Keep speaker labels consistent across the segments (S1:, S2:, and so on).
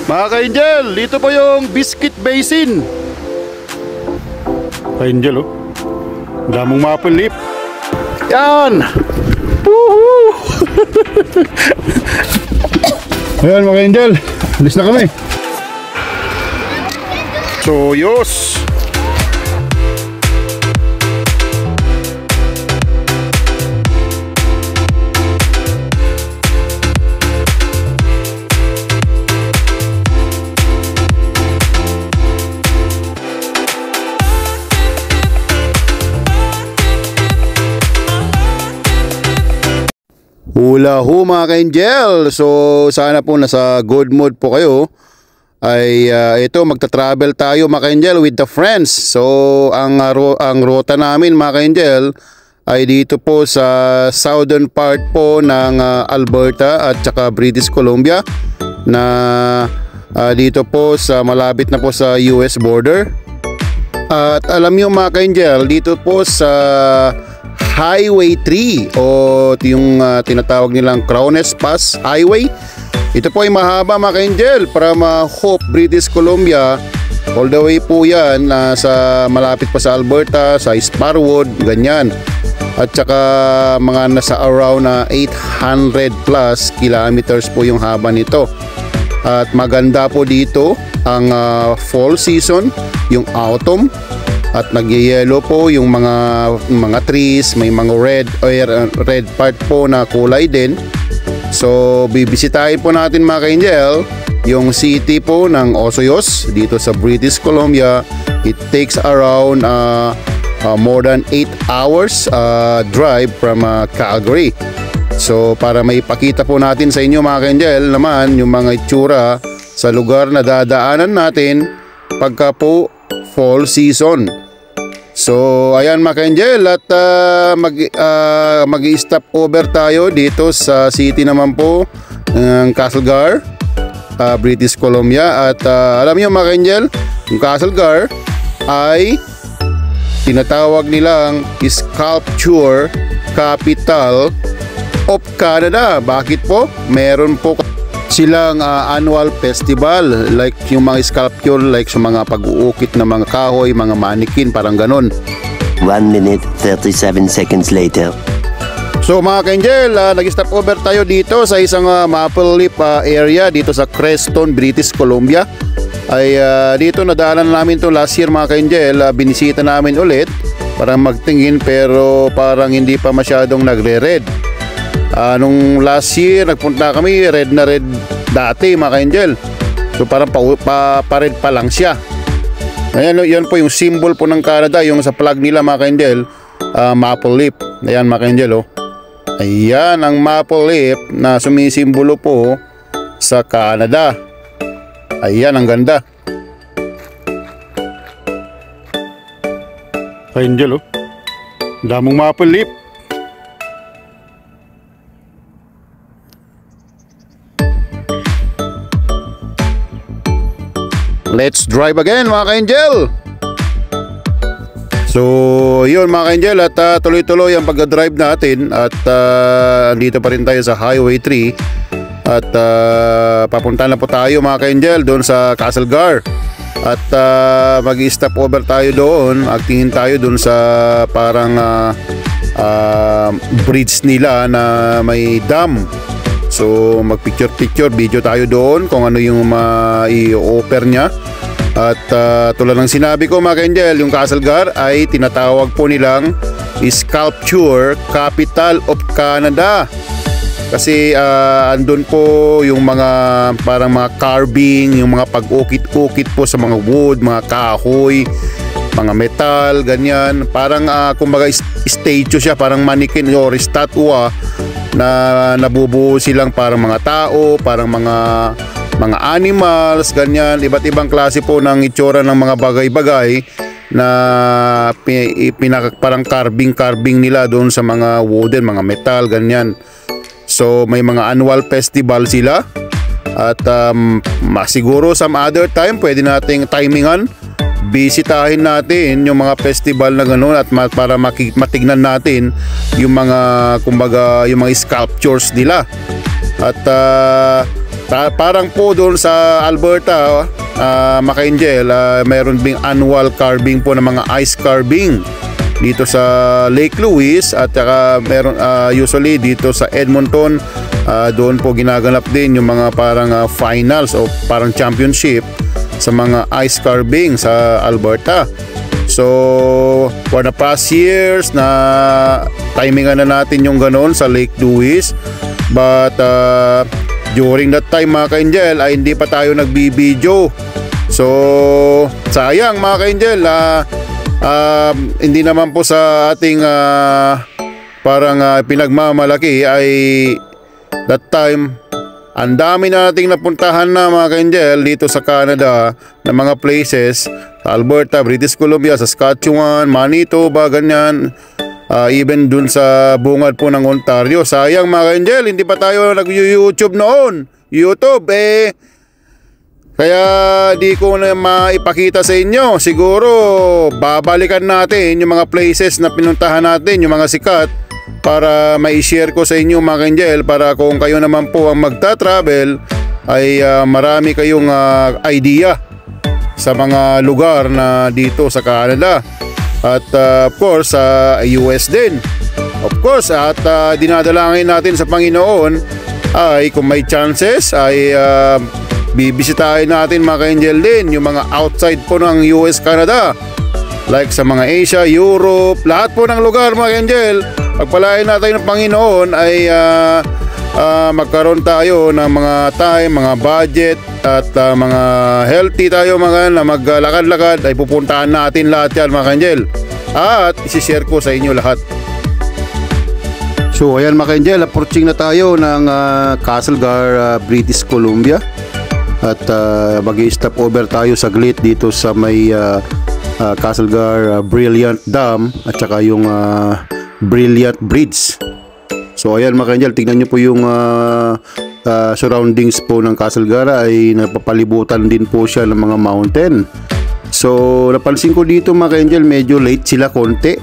S1: Mga ka-Angel, dito po yung Biscuit Basin. Ka-Angel, oh. Damong maple leaf. Yan! Woohoo! Ayan mga ka-Angel, alis na kami. Soyos! Hula ho mga ka-Angel. So sana po nasa good mood po kayo. Ay ito magta-travel tayo mga ka-Angel with the friends. So ang ruta namin mga ka-Angel ay dito po sa southern part po ng Alberta at saka British Columbia, na dito po sa malapit na po sa US border. At alam niyo mga ka-Angel, dito po sa Highway 3 o yung tinatawag nilang Crownes Pass Highway, ito po ay mahaba mga ka-Angel from Hope, British Columbia, all the way po yan sa malapit pa sa Alberta, sa Sparwood, ganyan. At saka mga nasa around 800 plus kilometers po yung haba nito. At maganda po dito ang fall season, yung autumn, at nagyayelo po yung mga trees, may mga red part po na kulay din. So bibisitahin po natin mga ka-Angel yung city po ng Osoyoos dito sa British Columbia. It takes around more than 8 hours drive from Calgary. So para may pakita po natin sa inyo mga ka-Angel naman yung mga itsura sa lugar na dadaanan natin pagka po fall season. So ayan mga ka-Angel, at mag-stop over tayo dito sa city naman po ng Castlegar, British Columbia. At alam niyo mga ka-Angel, yung Castlegar ay tinatawag nilang Sculpture Capital of Canada. Bakit po? Meron po silang annual festival, like yung mga sculpture, like sa mga pag-uukit ng mga kahoy, mga mannequin, parang ganon.
S2: 1 minute 37 seconds later.
S1: So mga ka-Angel, nag-stop over tayo dito sa isang maple leaf area dito sa Creston, British Columbia. Ay dito nadaanan namin to last year mga ka-Angel. Binisita namin ulit para magtingin, pero parang hindi pa masyadong nagre-red. Nung last year nagpunta kami, red na red dati mga ka-Angel. So parang pa-red pa lang siya. Ayan, yan po yung symbol po ng Canada, yung sa flag nila mga ka-Angel, maple leaf. Ayan mga ka-Angel, oh. Ayan ang maple leaf na sumisimbolo po sa Canada. Ayan, ang ganda. Ka-Angel, oh. Damong maple leaf. Let's drive again mga ka-Angel. So yun mga ka-Angel, at tuloy-tuloy ang pag-drive natin. At dito pa rin tayo sa Highway 3. At papunta na po tayo mga ka-Angel doon sa Castlegar. At mag-stop over tayo doon. Tingin tayo doon sa parang bridge nila na may dam. So mag-picture video tayo doon kung ano yung i-offer niya. At tulad ng sinabi ko mga ka-Angel, yung Castlegar ay tinatawag po nilang Sculpture Capital of Canada. Kasi andun po yung mga parang mga carving, yung mga pag-ukit-ukit po sa mga wood, mga kahoy, mga metal, ganyan. Parang kumbaga statue siya, parang mannequin or statua na nabubuo silang parang mga tao, parang mga animals, ganyan. Iba't ibang klase po ng itsura ng mga bagay-bagay na parang carving nila doon sa mga wooden, mga metal, ganyan. So may mga annual festival sila. At siguro some other time pwede nating timingan, bisitahin natin yung mga festival na gano'n, at para matignan natin yung mga kumbaga yung mga sculptures nila. At Parang po doon sa Alberta, Maka-Angel, meron ding annual carving po ng mga ice carving dito sa Lake Louise, at saka meron usually dito sa Edmonton, doon po ginaganap din yung mga parang finals o parang championship sa mga ice carving sa Alberta. So for the past years na timingan na natin yung ganon sa Lake Louise, but during that time, mga ka-Angel, ay hindi pa tayo nagbibideo. So sayang, mga ka-Angel, hindi naman po sa ating parang pinagmamalaki ay that time ang dami na nating napuntahan na, mga ka-Angel, dito sa Canada na mga places sa Alberta, British Columbia, Saskatchewan, Manitoba, ganyan, even dun sa bungad po ng Ontario. Sayang, mga ka-Angel, hindi pa tayo nag-YouTube noon. YouTube kaya di ko na maipakita sa inyo. Siguro babalikan natin yung mga places na pinuntahan natin, yung mga sikat, para mai-share ko sa inyo, mga ka-Angel, para kung kayo naman po ang magta-travel ay marami kayong idea sa mga lugar na dito sa Canada. At of course sa US din. Of course, at dinadalangin natin sa Panginoon ay kung may chances ay bibisitahin natin, mga ka-Angel, din yung mga outside po ng US, Canada, like sa mga Asia, Europe, lahat po ng lugar, mga ka-Angel. Pagpalain natin ng Panginoon ay magkaroon tayo ng mga time, mga budget, at mga healthy tayo, mga na maglakad-lakad, ay pupuntahan natin lahat yan, mga ka-Angel, at isishare ko sa inyo lahat. So ayan, mga ka-Angel, approaching na tayo ng Castlegar, British Columbia, at mag-i-stop over tayo saglit dito sa may Castlegar Brilliant Dam at saka yung Brilliant Bridge. So ayan, mga ka-Angel, tingnan nyo po yung surroundings po ng Castlegar, ay napapalibutan din po siya ng mga mountain. So napansin ko dito, mga ka-Angel, medyo late sila konti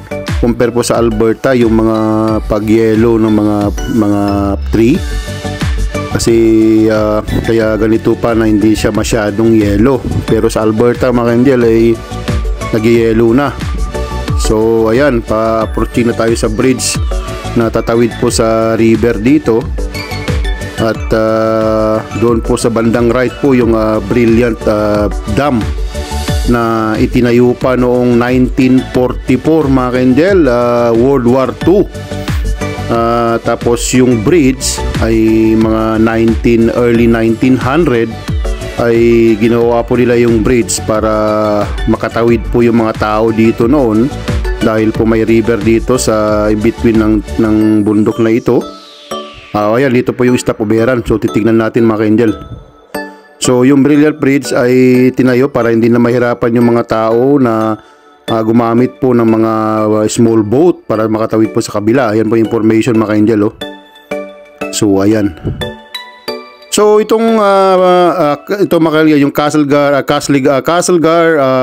S1: compare po sa Alberta, yung mga pagyelo ng mga tree. Kasi kaya ganito pa na hindi siya masyadong yelo. Pero sa Alberta, mga ka-Angel, ay nagyayelo na. So ayan, pa-approaching na tayo sa bridge na tatawid po sa river dito. At doon po sa bandang right po yung Brilliant Dam na itinayo pa noong 1944, mga ka-Angel, World War II. Tapos yung bridge ay mga early 1900 ay ginawa po nila yung bridge para makatawid po yung mga tao dito noon, dahil po may river dito sa in between ng bundok na ito. Ayan, dito po yung stopoveran. So titignan natin, mga ka-Angel. So yung Brilliant Bridge ay tinayo para hindi na mahirapan yung mga tao na gumamit po ng mga small boat para makatawid po sa kabila. Ayan po yung information, mga ka-Angel, oh. So ayan. So itong yung Castlegar,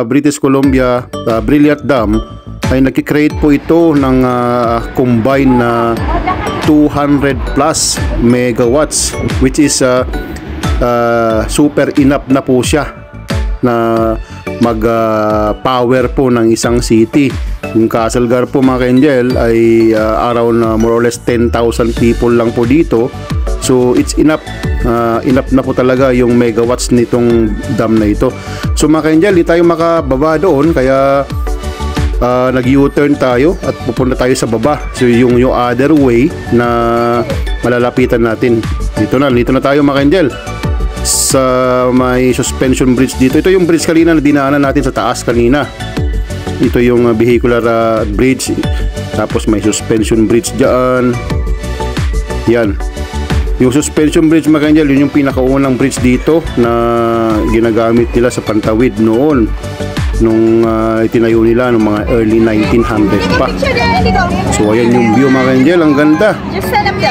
S1: British Columbia Brilliant Dam ay nagki-create po ito ng combined na 200 plus megawatts, which is super enough na po siya na mag power po ng isang city. Yung Castlegar po, mga ka-Angel, ay around more or less 10,000 people lang po dito. So it's enough na po talaga yung megawatts nitong dam na ito. So, mga ka-Angel, di tayo makababa doon, kaya nag-U-turn tayo at pupunta tayo sa baba. So yung other way na malalapitan natin. Dito na tayo, mga ka-Angel, sa may suspension bridge dito. Ito yung bridge kanina na dinaanan natin sa taas kanina. Ito yung vehicular bridge. Tapos may suspension bridge dyan. Yan. Yung suspension bridge, mga ka-Angel, yun yung pinakaunang bridge dito na ginagamit nila sa pantawid noon, nung itinayo nila ng mga early 1900 pa. So ayan yung view, mga ka-Angel, ang ganda.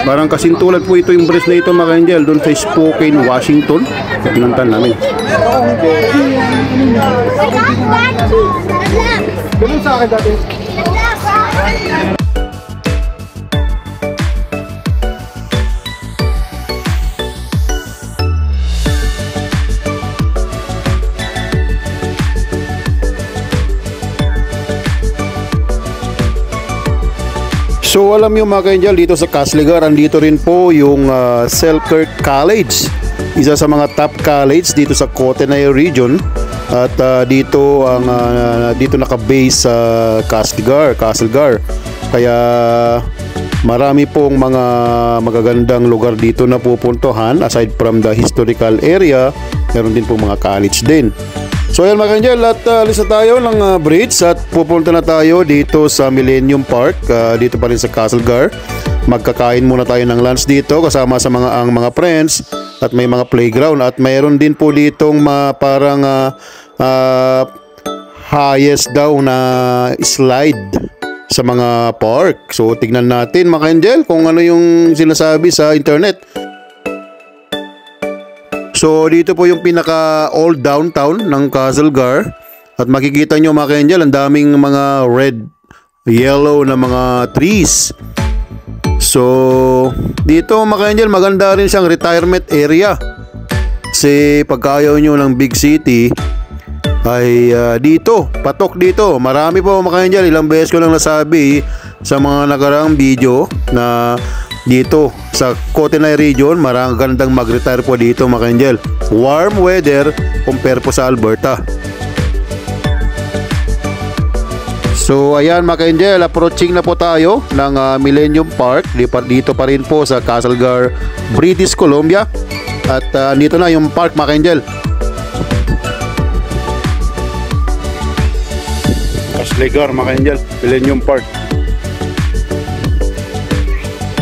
S1: Parang kasintulad po ito yung bridge na ito, mga ka-Angel, doon sa Spokane, Washington. Pinuntan namin. Ganun sa akin dati. So alam niyo mga ka-angel, dito sa Castlegar, andito rin po yung Selkirk College. Isa sa mga top college dito sa Kootenay region. At dito naka-base sa Castlegar. Kaya marami pong mga magagandang lugar dito na pupuntuhan aside from the historical area. Meron din pong mga college din. So ayan mga ka-angel, at alis na tayo ng bridge at pupunta na tayo dito sa Millennium Park, dito pa rin sa Castlegar. Magkakain muna tayo ng lunch dito kasama sa mga friends, at may mga playground, at mayroon din po ditong parang highest daw na slide sa mga park. So tignan natin mga ka-angel kung ano yung sinasabi sa internet. So dito po yung pinaka old downtown ng Castlegar, at makikita nyo mga ka-angel, ang daming mga red, yellow na mga trees. So dito mga ka-angel, maganda rin siyang retirement area. Kasi pagka ayaw nyo ng big city ay dito, patok dito. Marami po mga ka-angel, ilang beses ko lang nasabi sa mga nakaraang video na dito sa Kootenay region, marang gandang mag-retire po dito mga ka-angel. Warm weather compare po sa Alberta. So ayan mga ka-angel, approaching na po tayo ng Millennium Park. Dito pa rin po sa Castlegar, British Columbia. At dito na yung park mga ka-angel. Castlegar mga ka-angel, Millennium Park.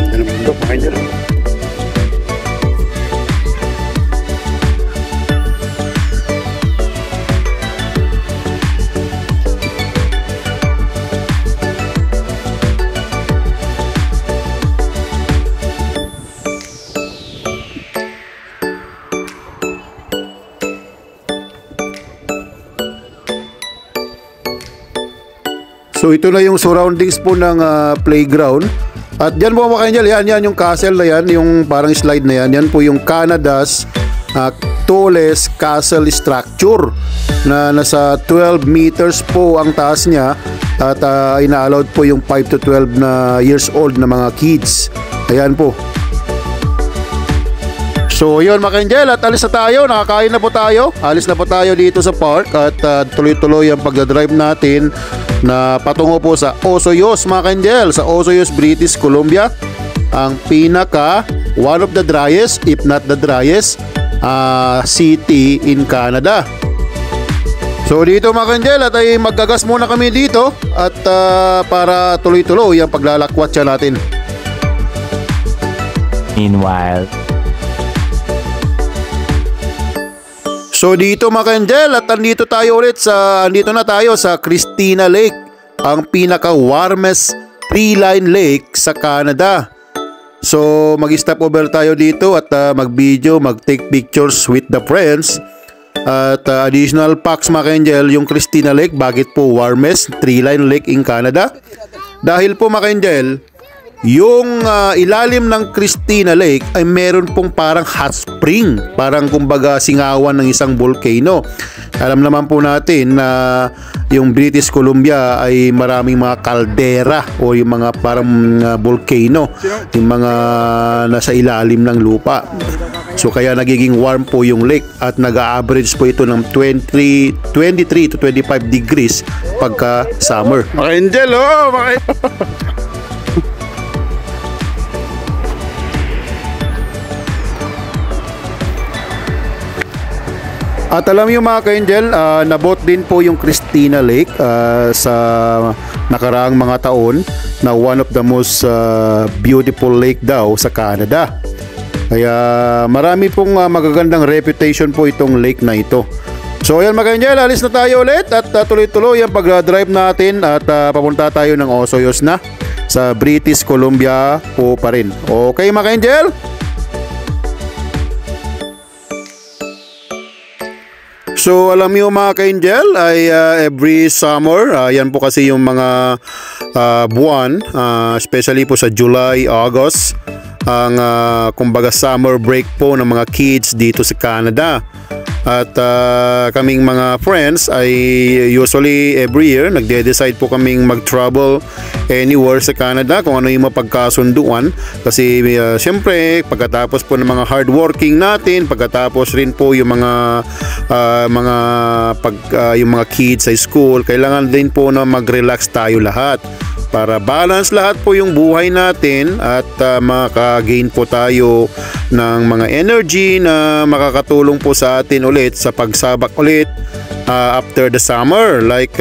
S1: Yan ang bundok mga ka-angel. So ito na yung surroundings po ng playground. At dyan po mga ka-angel, yan yung castle na yan, yung parang slide na yan. Yan po yung Canada's tallest castle structure na nasa 12 meters po ang taas niya. At ina-allowed po yung 5 to 12 na years old na mga kids. Ayan po. So yun mga ka-angel, at alis na tayo, nakakain na po tayo. Alis na po tayo dito sa park, at tuloy-tuloy ang pagdadrive natin na patungo po sa Osoyoos mga ka-angel, sa Osoyoos, British Columbia. Ang pinaka one of the driest, if not the driest city in Canada. So dito mga ka-angel, at ay maggagas muna kami dito, at para tuloy-tuloy ang paglalakwatsa natin.
S3: Meanwhile,
S1: so dito mga ka-angel, at andito na tayo sa Christina Lake, ang pinaka warmest tree-lined lake sa Canada. So mag-stop over tayo dito at mag-video, mag-take pictures with the friends. At additional facts mga ka-angel, yung Christina Lake, bakit po warmest tree-lined lake in Canada? Dahil po mga ka-angel, yung ilalim ng Christina Lake ay meron pong parang hot spring, parang kumbaga singawan ng isang volcano. Alam naman po natin na yung British Columbia ay maraming mga kaldera o yung mga parang volcano, yung mga nasa ilalim ng lupa. So kaya nagiging warm po yung lake, at nag-average po ito ng 23 to 25 degrees pagka summer. Mga angel, oh! At alam niyo mga ka-angel, nabot din po yung Christina Lake sa nakaraang mga taon na one of the most beautiful lake daw sa Canada. Kaya marami pong magagandang reputation po itong lake na ito. So ayan mga ka-angel, alis na tayo ulit, at tuloy-tuloy ang pag-drive natin, at papunta tayo ng Osoyoos na sa British Columbia po pa rin. Okay mga ka-angel? So alam niyo mga ka-angel, ay every summer, yan po kasi yung mga buwan, especially po sa July, August, ang kumbaga summer break po ng mga kids dito sa Canada. At kaming mga friends ay usually every year nagde-decide po kaming mag-travel anywhere sa Canada kung ano yung mapagkasunduan. Kasi siyempre pagkatapos po ng mga hardworking natin, pagkatapos rin po yung yung mga kids sa school, kailangan din po na mag-relax tayo lahat para balance lahat po yung buhay natin at makagain po tayo ng mga energy na makakatulong po sa atin ulit sa pagsabak ulit after the summer. Like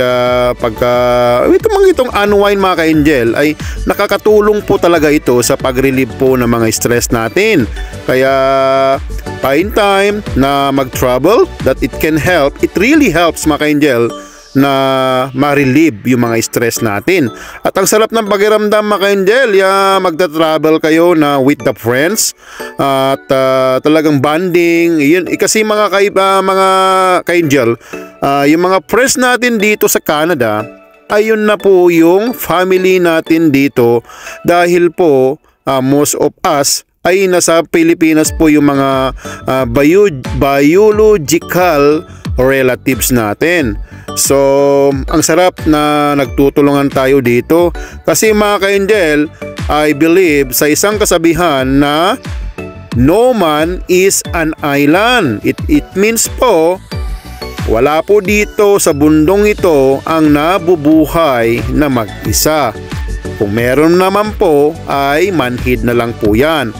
S1: itong unwind mga ka-angel ay nakakatulong po talaga ito sa pag-relieve po ng mga stress natin. Kaya find time na mag-travel, that it can help. It really helps mga ka-angel na ma-relieve yung mga stress natin. At ang sarap ng pakiramdam mga ka-angel, magta-travel kayo na with the friends at talagang bonding. Yun, kasi mga ka-angel, yung mga friends natin dito sa Canada, ayun na po yung family natin dito dahil po most of us ay nasa Pilipinas po yung mga biological relatives natin. So, ang sarap na nagtutulungan tayo dito kasi mga ka-angel, I believe sa isang kasabihan na no man is an island. It means po, wala po dito sa bundong ito ang nabubuhay na mag-isa. Kung meron naman po ay manhid na lang po yan.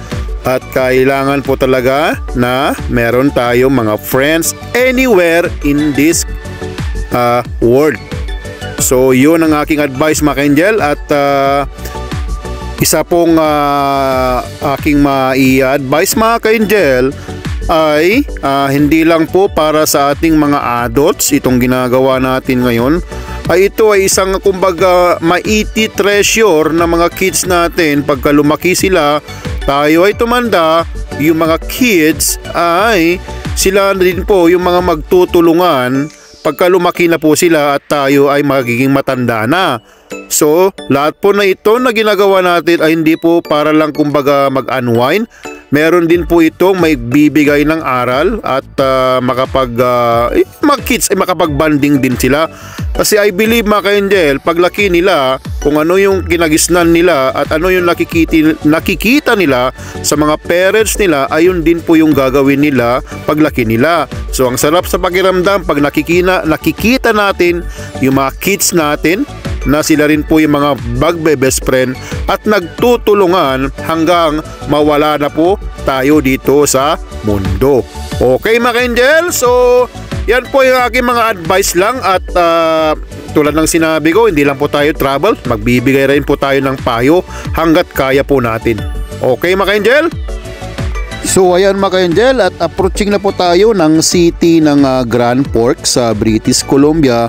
S1: At kailangan po talaga na meron tayong mga friends anywhere in this world. So yun ang aking advice mga ka-angel. At isa pong aking mai-advice mga ka-angel ay hindi lang po para sa ating mga adults itong ginagawa natin ngayon, ay ito ay isang kumbaga maiti treasure na mga kids natin. Pagka lumaki sila, tayo ay tumanda, yung mga kids ay sila din po yung mga magtutulungan pagka lumaki na po sila at tayo ay magiging matanda na. So, lahat po na ito na ginagawa natin ay hindi po para lang kumbaga mag-unwind. Meron din po itong may bibigay ng aral at mga kids ay makapag-banding din sila. Kasi I believe mga ka-angel, paglaki nila, kung ano yung kinagisnan nila at ano yung nakikita nila sa mga parents nila, ayun din po yung gagawin nila paglaki nila. So ang sarap sa pakiramdam pag nakikita natin yung mga kids natin na sila rin po yung mga magbe-best friend at nagtutulungan hanggang mawala na po tayo dito sa mundo. Okay mga ka-angel, so yan po yung aking mga advice lang at tulad ng sinabi ko, hindi lang po tayo travel, magbibigay rin po tayo ng payo hanggat kaya po natin. Okay mga ka-angel? So ayan mga ka-angel, at approaching na po tayo ng city ng Grand Forks sa British Columbia.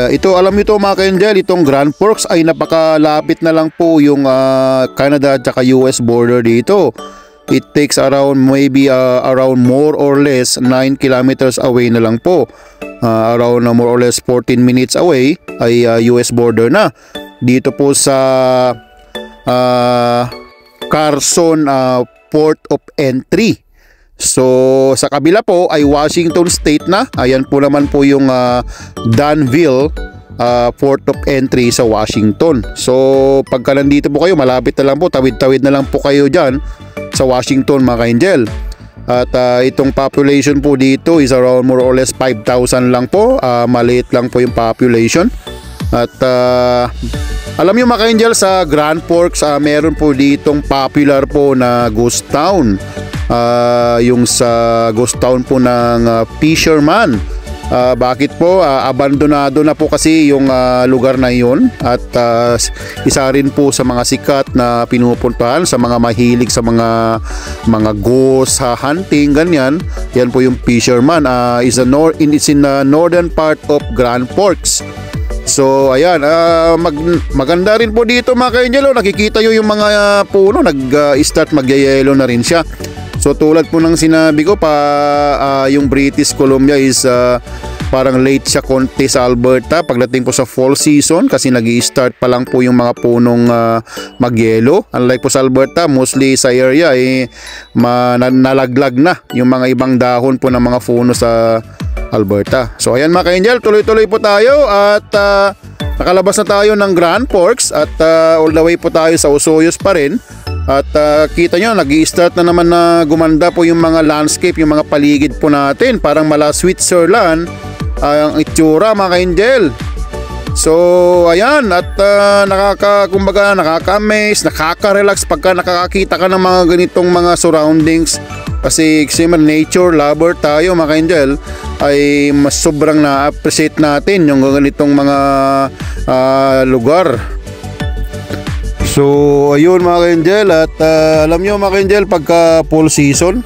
S1: Ito alam niyo to mga ka-angel, itong Grand Forks ay napakalapit na lang po yung Canada at US border dito. It takes around around more or less 9 kilometers away na lang po. Around more or less 14 minutes away ay US border na. Dito po sa Carson Port of Entry. So sa kabila po ay Washington State na. Ayan po naman po yung Danville Port of Entry sa Washington. So pagka nandito po kayo, malapit na lang po, tawid-tawid na lang po kayo dyan sa Washington mga ka-angel. At itong population po dito is around more or less 5,000 lang po. Maliit lang po yung population. At alam nyo mga ka-angel, sa Grand Forks meron po ditong popular po na ghost town. Yung sa ghost town po ng Fisherman. Bakit po? Abandonado na po kasi yung lugar na yun at isa rin po sa mga sikat na pinupuntahan sa mga mahilig sa mga ghost hunting, ganyan. Yan po yung Fisherman. It's in the northern part of Grand Forks. So ayan, maganda rin po dito mga ka-angel. Nakikita nyo yung mga puno, nag-start magyayelo na rin siya. So tulad po ng sinabi ko yung British Columbia is parang late siya konti sa Alberta pagdating po sa fall season kasi nag-i-start pa lang po yung mga punong magyelo. Unlike po sa Alberta, mostly sa area nalaglag na yung mga ibang dahon po ng mga puno sa Alberta. So ayan mga ka-angel, tuloy-tuloy po tayo at nakalabas na tayo ng Grand Forks at all the way po tayo sa Osoyoos pa rin. At kita nyo, nag-i-start na naman na gumanda po yung mga landscape, yung mga paligid po natin. Parang mala Switzerland ang itsura mga ka-angel. So ayan, at nakaka-amaze, nakaka-relax pagka nakakakita ka ng mga ganitong mga surroundings. Kasi nature lover tayo mga ka-angel, ay mas sobrang na-appreciate natin yung ganitong mga lugar. So ayun mga ka-angel, at alam nyo mga ka-angel, pagka fall season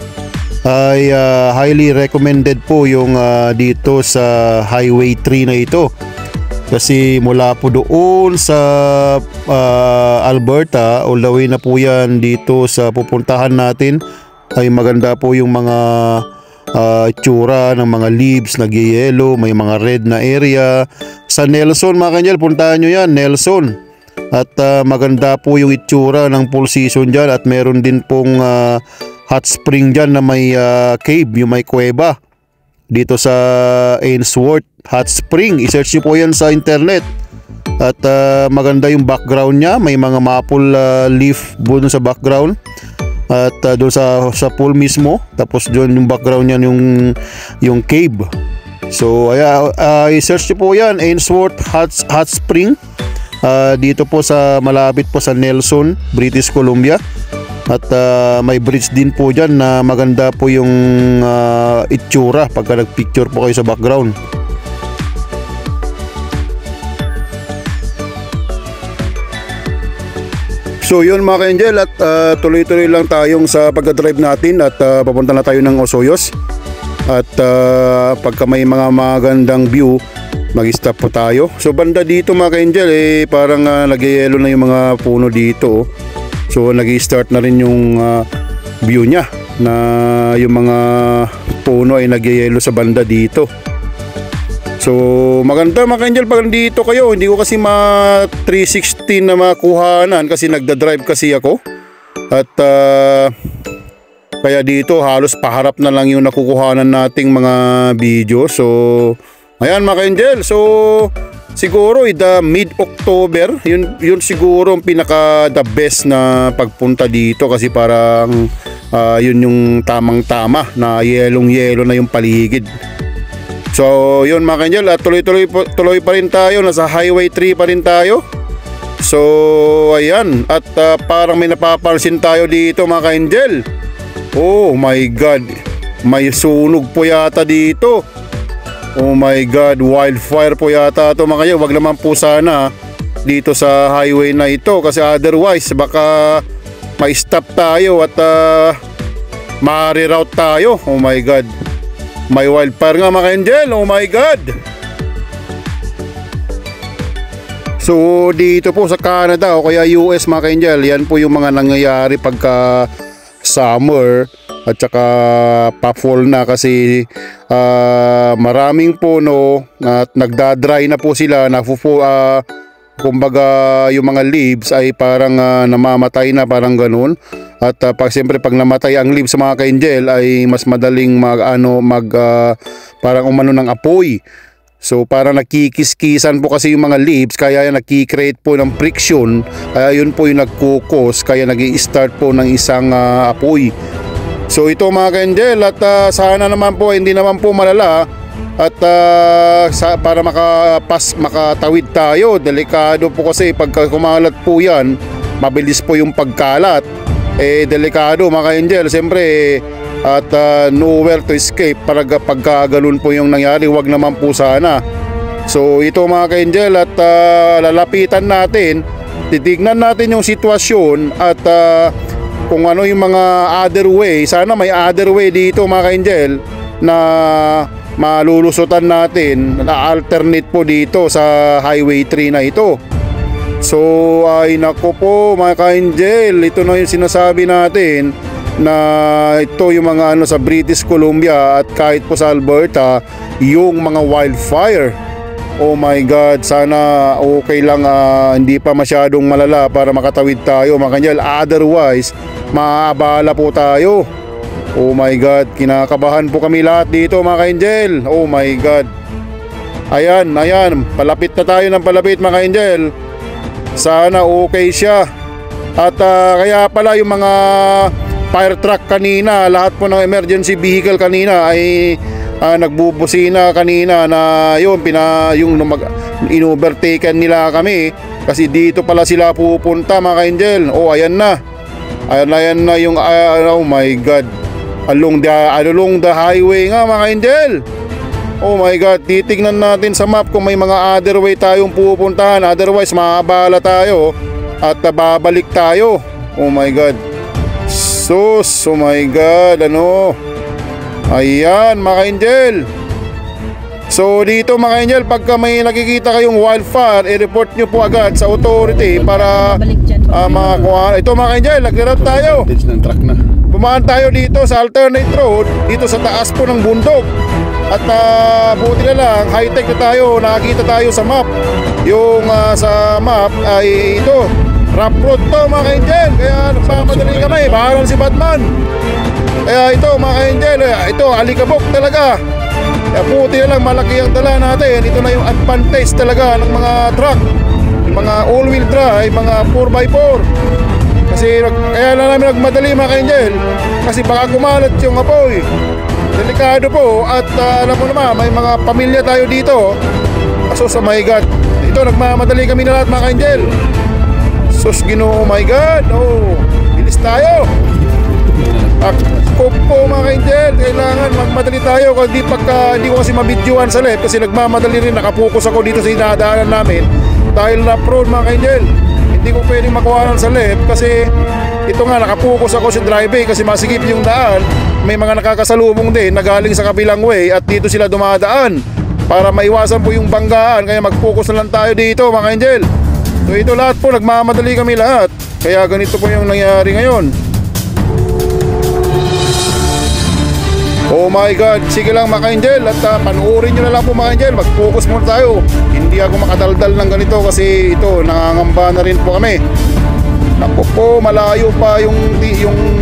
S1: ay highly recommended po yung dito sa Highway 3 na ito. Kasi mula po doon sa Alberta, all the way na po yan dito sa pupuntahan natin, ay maganda po yung mga itsura ng mga leaves, nagyayelo, may mga red na area. Sa Nelson mga ka-angel, puntahan nyo yan, Nelson. At maganda po yung itsura ng full season dyan, at meron din pong hot spring dyan na may cave, yung may kuweba dito sa Ainsworth Hot Spring. I-search nyo po yan sa internet. At maganda yung background nya, may mga maple leaf doon sa background. At doon sa pool mismo, tapos doon yung background nya yung cave. So i-search nyo po yan, Ainsworth Hot Spring. Dito po sa malapit po sa Nelson, British Columbia. At may bridge din po dyan na maganda po yung itsura pagka nagpicture po kayo sa background. So yun mga ka-angel, at tuloy-tuloy lang tayong sa pagdadrive natin at papunta na tayo ng Osoyoos. At pagka may mga magandang view, mag-stop po tayo. So banda dito mga ka-angel, parang nagyayelo na yung mga puno dito. So nag-i-start na rin yung view niya, na yung mga puno ay nagyayelo sa banda dito. So maganda mga ka-angel pag nandito kayo. Hindi ko kasi 360 na makuhanan kasi nagdadrive kasi ako. At kaya dito halos paharap na lang yung nakukuhanan nating mga video. So ayan mga ka-angel, so siguro mid-October, yun siguro ang pinaka the best na pagpunta dito kasi parang yun yung tamang-tama na yelong-yelo na yung paligid. So yun mga ka-angel, at tuloy pa rin tayo, nasa Highway 3 pa rin tayo. So ayan, at parang may napapansin tayo dito mga ka-angel. Oh my God, may sunog po yata dito. Oh my God, wildfire po yata ito mga kayo. Wag naman po sana dito sa highway na ito kasi otherwise baka may stop tayo at ma-reroute tayo. Oh my God, may wildfire nga mga ka-angel. Oh my God. So dito po sa Canada o kaya US mga ka-angel, yan po yung mga nangyayari pagka summer at saka pa-fall na kasi maraming puno at nagda-dry na po sila, kumbaga yung mga leaves ay parang namamatay na, parang ganun. At siyempre pag namatay ang leaves mga ka-angel ay mas madaling parang umano ng apoy. So parang nakikiskisan po kasi yung mga leaves, kaya nagki-create po ng friction, kaya yun po yung nagkukos, kaya nag-i-start po ng isang apoy. So ito mga ka-angel, at sana naman po hindi naman po malala, at para makatawid tayo. Delikado po kasi pagka kumalat po yan, mabilis po yung pagkalat. Delikado mga ka-angel, siyempre at nowhere to escape pagka ganun po yung nangyari. Wag naman po sana. So ito mga ka-angel, at lalapitan natin, titignan natin yung sitwasyon at kung ano yung mga other way. Sana may other way dito mga ka-angel na malulusutan natin, na alternate po dito sa Highway 3 na ito. So ay nako po mga ka-angel, ito na yung sinasabi natin na ito yung mga ano sa British Columbia at kahit po sa Alberta, yung mga wildfire. Oh my God, sana okay lang, hindi pa masyadong malala para makatawid tayo mga kanjel. Otherwise, maabala po tayo. Oh my God, kinakabahan po kami lahat dito mga kanjel. Oh my God. Ayan, palapit na tayo ng palapit mga kanjel. Sana okay siya. At kaya pala yung mga fire truck kanina, lahat po ng emergency vehicle kanina ay nagbubusina kanina na yun, in-overtaken nila kami kasi dito pala sila pupunta mga ka-angel. Oh, ayan na yung oh my God, along the highway nga mga ka-angel. Oh my God, titignan natin sa map kung may mga other way tayong pupuntahan, otherwise maabala tayo at babalik tayo. Oh my God, sus, oh my God, ano. Ayan mga ka-angel. So dito mga ka-angel, pagka may nakikita kayong wildfire, i-report nyo po agad sa authority para makakuha. Ito mga ka-angel, nag-reroute tayo. Bumaan tayo dito sa alternate road, dito sa taas po ng bundok. At buti na lang, high-tech na tayo, nakakita tayo sa map. Yung sa map ay ito, rough road to mga ka-angel. Kaya nagpapadali kami, baharal si Batman. Kaya ito mga ka-angel, ito alikabok talaga. Kaya puti na lang, malaki ang dala natin. Ito na yung advantage talaga ng mga truck, yung mga all-wheel drive, mga 4x4. Kasi kaya na namin nagmadali mga ka-angel, kasi baka kumalat yung apoy. Delikado po. At alam mo naman, may mga pamilya tayo dito. So oh my God, ito nagmamadali kami na lahat mga ka-angel. Sus Ginoo, oh my God. Oh, bilis tayo. Ako po mga ka-angel, kailangan magmadali tayo. Kasi hindi ko kasi mabidyoan sa left, kasi nagmamadali rin, nakapokus ako dito sa dinadaanan namin. Dahil na road mga ka-angel, hindi ko pwedeng makuhanan sa left kasi ito nga, nakapokus ako sa driveway kasi masigip yung daan. May mga nakakasalubong din na galing sa kabilang way at dito sila dumadaan para maiwasan po yung banggaan. Kaya mag-focus na lang tayo dito mga ka-angel. So ito lahat po, nagmamadali kami lahat. Kaya ganito po yung nangyari ngayon. Oh my God, sige lang mga ka-angel. At panuorin nyo na lang po mga ka-angel. Mag-focus muna tayo. Hindi ako makadaldal ng ganito kasi ito, nangangamba na rin po kami. Naku po, malayo pa yung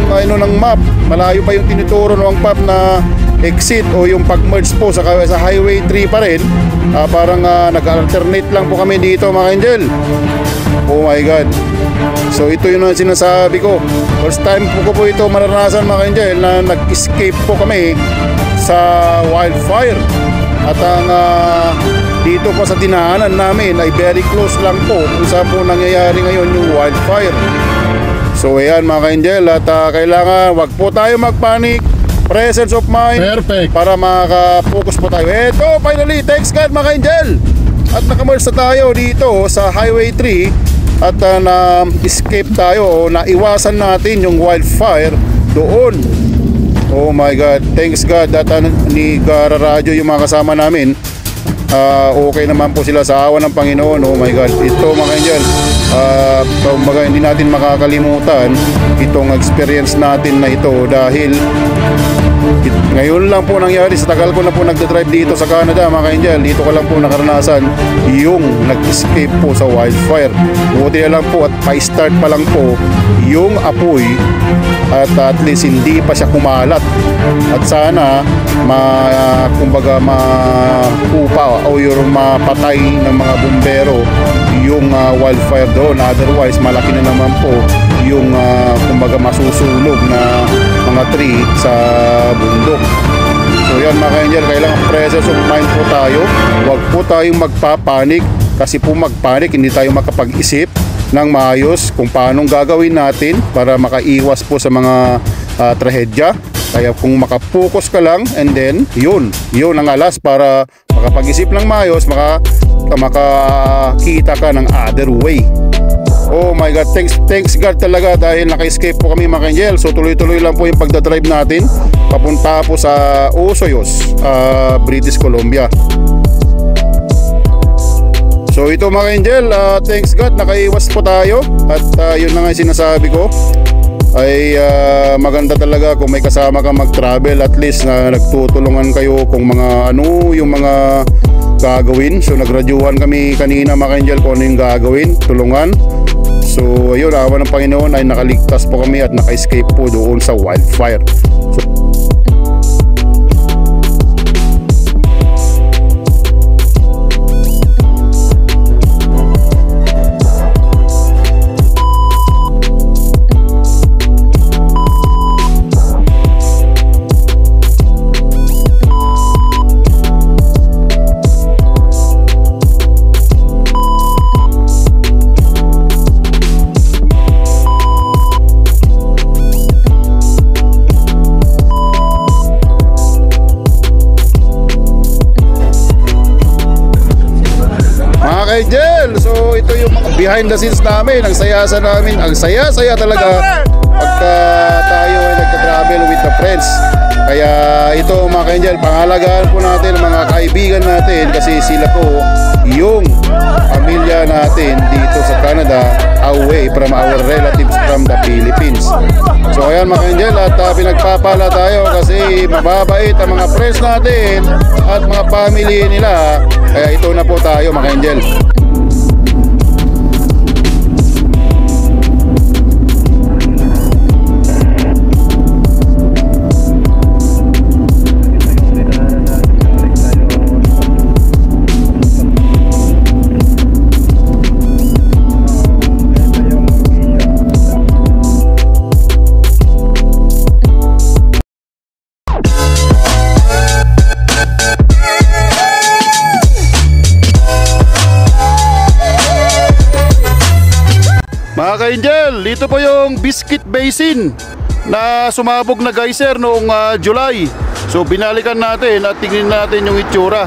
S1: ano ng map. Malayo pa yung tinuturo ng map na exit o yung pag-merge po sa highway 3 pa rin. Parang nag-alternate lang po kami dito mga ka-angel. Oh my God. So ito yung sinasabi ko. First time po ko ito maranasan mga ka-angel na nag-escape po kami sa wildfire. At ang dito po sa dinaanan namin ay very close lang po kung saan po nangyayari ngayon yung wildfire. So ayan mga ka-angel, at kailangan wag po tayo magpanik. Presence of mind. Perfect. Para makaka-focus po tayo. Eto, finally, thanks God mga ka-angel. At nakamerge na tayo dito sa Highway 3 at na-escape tayo o naiwasan natin yung wildfire doon. Oh my God, thanks God at ni Gara Radio yung mga kasama namin. Okay naman po sila sa awa ng Panginoon. Oh my God, ito mga ka-angel, kumbaga hindi natin makakalimutan itong experience natin na ito dahil ngayon lang po nangyari. Sa tagal ko na po nagdadrive dito sa Canada mga ka-angel, dito ko lang po nakaranasan yung nag-escape po sa wildfire. Buti na lang po at pa-start pa lang po yung apoy at least hindi pa siya kumalat. At sana kumbaga makupa o yung mapatay ng mga bumbero yung wildfire doon. Otherwise malaki na naman po yung kumbaga masusunog na mga tree sa bundok. So yan mga ka-angel, kailangan presence of mind po tayo. Huwag po tayong magpapanik kasi po magpanik hindi tayo makapag-isip ng maayos kung paano gagawin natin para makaiwas po sa mga trahedya. Kaya kung makapokus ka lang and then yun ang alas para makapag-isip ng maayos, makakita ka ng other way. Oh my God, thanks God talaga dahil naka-escape po kami mga ka-angel. So tuloy-tuloy lang po yung pagdadrive natin papunta po sa Osoyoos, British Columbia. So ito mga ka-angel, thanks God nakaiwas po tayo. At yun na nga yung sinasabi ko, ay maganda talaga kung may kasama ka mag-travel, at least na nagtutulungan kayo kung mga ano yung mga gagawin. So nagradyuhan kami kanina mga Angel kung ano yung gagawin, tulungan. So ayun, awa ng Panginoon ay nakaligtas po kami at naka-escape po doon sa wildfire. So, Angel, so ito yung mga behind the scenes namin. Ang saya-saya namin, ang saya-saya talaga pagka tayo ay nagka-travel with the friends. Kaya ito mga Angel, pangalagaan po natin ang mga kaibigan natin kasi sila po yung pamilya natin dito sa Canada, away from our relatives from the Philippines. So ayan mga Angel, at pinagpapala tayo kasi mababait ang mga friends natin at mga family nila. Kaya ito na po tayo mga Angel. Mga ka-Angel, dito po yung Biscuit Basin na sumabog na geyser noong July. So binalikan natin at tingnan natin yung itsura.